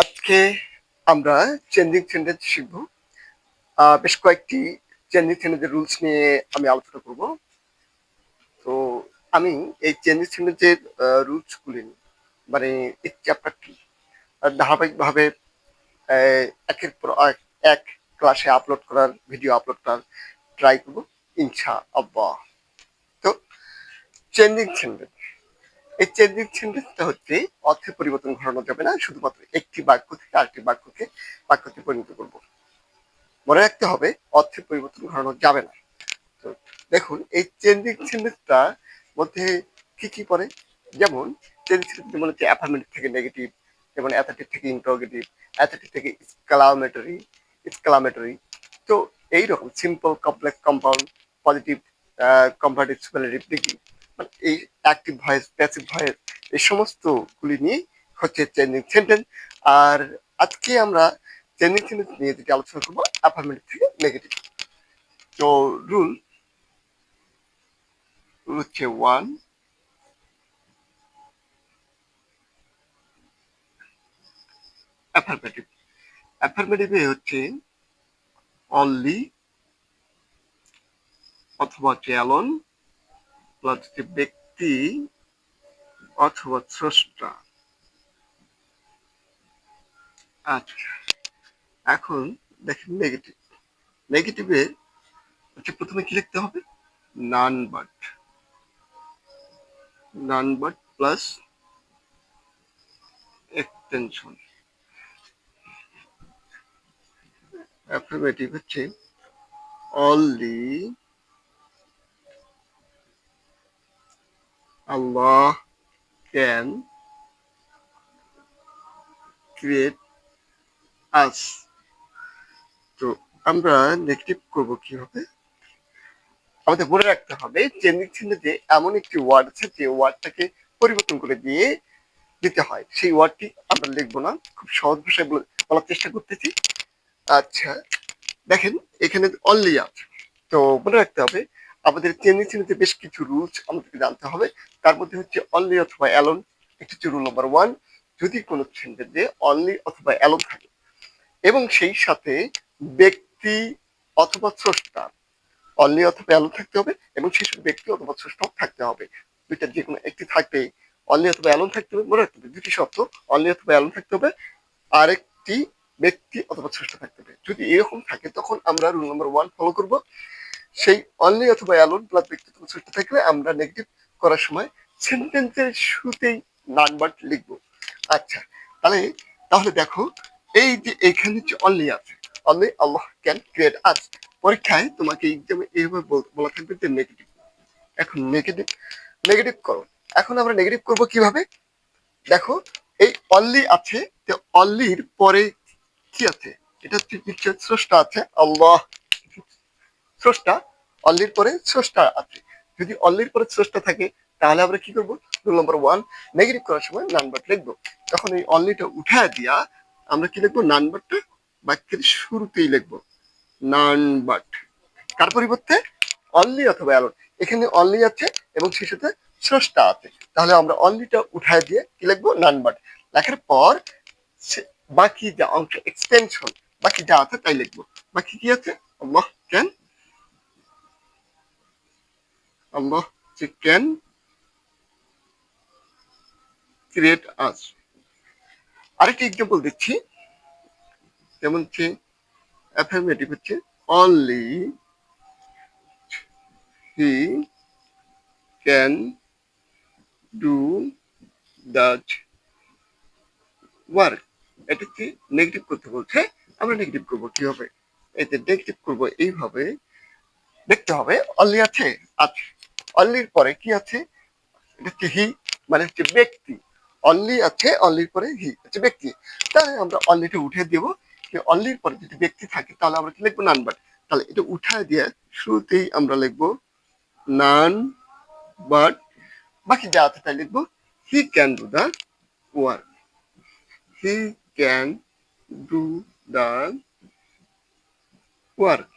আজকে আমরা changing sentence শিখব। বেশ কয়েকটি চেঞ্জিং সেন্টেন্সের রুলস নিয়ে আমি আলোচনা করব। তো আমি এই চেঞ্জিং সেন্টেন্সের রুলসগুলি মানে এই চ্যাপ্টারটি ধারাবাহিকভাবে একের পর এক ক্লাসে আপলোড করার ভিডিও আপলোড করার ট্রাই করব ইনশাআল্লাহ। তো চেঞ্জিং সেন্টেন্স, এই চেঞ্জিং সেন্টেন্সটা হচ্ছে অর্থের পরিবর্তন ঘটানো যাবে না, শুধুমাত্র একটি বাক্য থেকে আরেকটি বাক্যতে পরিণত করব। মনে রাখতে হবে অর্থের পরিবর্তন ঘটানো যাবে না। তো দেখুন এই চেঞ্জিং সেন্টেন্সটার মধ্যে কি কি পড়ে, যেমন চেঞ্জিং সেন্টেন্স যেমন হচ্ছে অ্যাফার্মেটিভ থেকে নেগেটিভ, যেমন অ্যাথেটিভ থেকে ইন্টারোগেটিভ, অ্যাথেটিভ থেকে এক্সক্লামেটরি। তো এইরকম simple, complex, compound, positive, comparative, superlative, negative, মানে এই অ্যাক্টিভ ভয়েস, প্যাসিভ ভয়েস, এই সমস্ত গুলি নিয়ে হচ্ছে চেঞ্জিং সেন্টেন্স। আর আজকে আমরা চেঞ্জিং সেন্টেন্স নিয়ে যেটি আলোচনা করবো অ্যাফার্মেটিভ থেকে নেগেটিভ। তো রুল হচ্ছে 1, অ্যাফার্মেটিভ। অ্যাফার্মেটিভে হচ্ছে অনলি অথবা হচ্ছে অ্যালোন প্লাস হচ্ছে ব্যক্তি অথবা স্রষ্টা। আচ্ছা, এখন দেখেন নেগেটিভ। নেগেটিভে হচ্ছে প্রথমে কি লিখতে হবে, none but plus extension. Affirmative হচ্ছে অনলি আল্লাহ ক্যান ক্রিয়েট আস। তো আমরা নেগেটিভ করব কিভাবে, আমাদের মনে রাখতে হবে চেঞ্জিং সেন্টেন্সে এমন একটি ওয়ার্ড আছে যে ওয়ার্ডটাকে পরিবর্তন করে দিয়ে দিতে হয়। সেই ওয়ার্ডটি আমরা লিখবো না, খুব সহজ ভাষায় বলার চেষ্টা করতেছি। আচ্ছা, দেখেন এখানে অনলি আছে। তো মনে রাখতে হবে আমাদের চেঞ্জিং সেন্টেন্সে বেশ কিছু রুলস আমাদেরকে জানতে হবে। তার মধ্যে হচ্ছে অনলি অথবা অ্যালোন, এটি হচ্ছে রুল নাম্বার 1। যদি কোনো সেন্টেন্সে অনলি অথবা অ্যালোন থাকে এবং সেই সাথে ব্যক্তি অথবা স্রষ্টা, অনলি অথবা অ্যালোন থাকতে হবে এবং সেই সাথে ব্যক্তি অথবা স্রষ্টাও থাকতে হবে। দুইটার যে কোনো একটি থাকবে, অনলি অথবা অ্যালোন থাকতে হবে। মনে রাখতে হবে দুটি শর্ত, অনলি অথবা অ্যালোন থাকতে হবে, আরেকটি ব্যক্তি অথবা স্রষ্টা থাকতে হবে। যদি এরকম থাকে তখন আমরা রুল নাম্বার 1 ফলো করব। সেই অনলি অথবা অ্যালোন প্লাস ব্যক্তি অথবা স্রষ্টা থাকলে আমরা নেগেটিভ করার সময় সেন্টেন্সের শুরুতেই নান বাট লিখব। আচ্ছা, তাহলে তাহলে দেখো এই যে এইখানে হচ্ছে অনলি আছে, অনলি আল্লাহ ক্যান ক্রিয়েট আস। পরীক্ষায় তোমাকে এক্সামে এইভাবে বলা থাকবে যে নেগেটিভ। এখন নেগেটিভ করো। এখন আমরা নেগেটিভ করব কিভাবে, দেখো এই অনলি আছে, তো অনলির পরে কি আছে, এটা হচ্ছে নিশ্চয় স্রষ্টা আছে, আল্লাহ স্রষ্টা, অনলির পরে স্রষ্টা আছে। যদি অনলির পরে স্রষ্টা থাকে তাহলে আমরা কি করবো, রুল নাম্বার 1 নেগেটিভ করার সময় নান বাট লিখবো। তখন এই অনলিটা উঠায় দিয়া আমরা কি লিখবো, নান বাটটা বাক্যের শুরুতেই লিখবো, নান বাট। কার পরিবর্তে, অনলি অথবা অ্যালোন। এখানে অনলি আছে এবং সেই সাথে স্রষ্টা আছে, তাহলে আমরা অনলিটা উঠায় দিয়ে কি লিখবো, নান বাট। লেখার পর বাকি যা অংশ এক্সটেনশন, বাকি যা আছে তাই লিখবো। বাকি কি আছে, Allah can, Allah can create আস। আরেকটি এক্সাম্পল দিচ্ছি, যেমন হচ্ছে অ্যাফার্মেটিভ হচ্ছে only he can do that work. এটা হচ্ছে নেগেটিভ করতে বলছে, আমরা নেগেটিভ করবো কিভাবে, এতে নেগেটিভ করবো এইভাবে, দেখতে হবে অনলি আছে, আছে, অনলির পরে কি আছে, এটা হচ্ছে হি, মানে হচ্ছে ব্যক্তি। অনলি আছে, অনলির পরে হি হচ্ছে ব্যক্তি, তাহলে আমরা অনলিটা উঠে দেবো। অনলির পরে যদি ব্যক্তি থাকে তাহলে আমরা কি লিখবো, নান বাট। তাহলে এটা উঠায় দিয়ে শুরুতেই আমরা লিখবো নান বাট, বাকি যা আছে তাই লিখবো he can do the work, he can do the work.